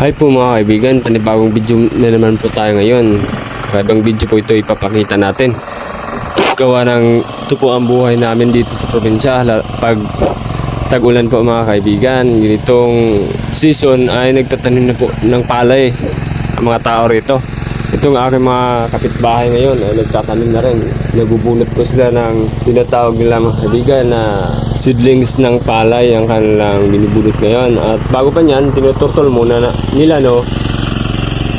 Hi po mga kaibigan, panibagong video na naman po tayo ngayon. Kakaibang video po ito ipapakita natin. Gawa ng ito po ang buhay namin dito sa probinsya. Pag tag-ulan po mga kaibigan, ganitong season ay nagtatanim na po ng palay ang mga tao rito. Itong aking mga kapitbahay ngayon ay nagtatanim na rin. Nagbubunot po sila ng tinatawag nila mga kaibigan na seedlings ng palay ang kanilang binubunot ngayon. At bago pa niyan, tinuturtol muna nila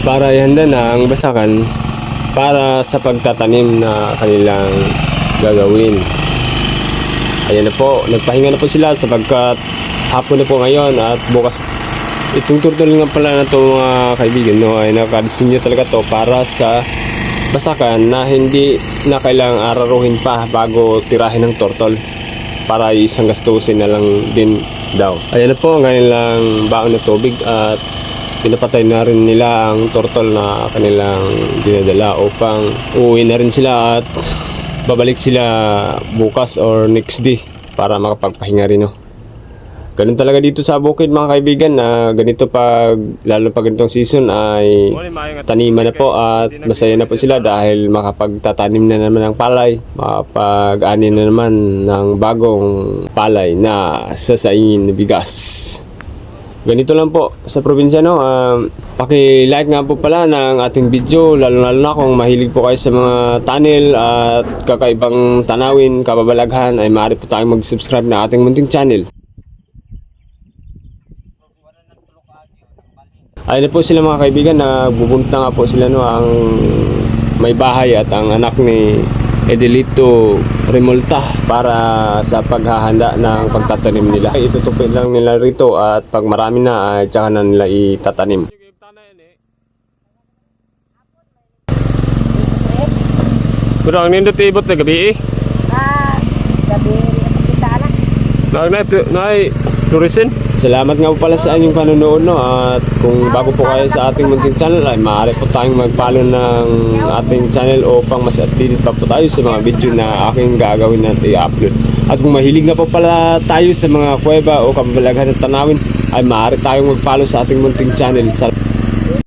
para ihanda na ang basakan para sa pagtatanim na kanilang gagawin. Ayan na po, nagpahinga na po sila sapagkat hapon na po ngayon at bukas. Itong turtle nga pala na ito mga kaibigan ay nakadesinyo talaga to para sa basakan na hindi na kailangang araruhin pa bago tirahin ng turtle para isang gastusin na lang din daw. Ayan na po ang kanilang baon na tubig at pinapatay na rin nila ang turtle na kanilang dinadala upang uuwi na rin sila at babalik sila bukas or next day para makapagpahinga rin. Ganun talaga dito sa bukid mga kaibigan na ganito lalo pag ganitong season ay taniman na po at masaya na po sila dahil makapagtatanim na naman ng palay, makapag-ani na naman ng bagong palay na sasaingin na bigas. Ganito lang po sa probinsya paki-like nga po pala ng ating video lalo na kung mahilig po kayo sa mga tunnel at kakaibang tanawin, kababalaghan ay maaari po tayong mag-subscribe na ating munting channel. Ayun na po sila mga kaibigan, nagbubunta nga po sila ang may bahay at ang anak ni Edelito Remolta para sa paghahanda ng pagtatanim nila. Itutupin lang nila rito at pag marami na ay tsaka na nila itatanim. Kurang nindot ibot na gabi Gabi na kita na Florisen. Salamat nga po pala sa inyong panonood at kung bago po kayo sa ating munting channel ay maaari po tayong mag-follow ng ating channel upang mas updated pa po tayo sa mga video na aking gagawin at i-upload. At kung mahilig nga po pala tayo sa mga kuweba o kababalaghan ng tanawin ay maaari tayong mag-follow sa ating munting channel.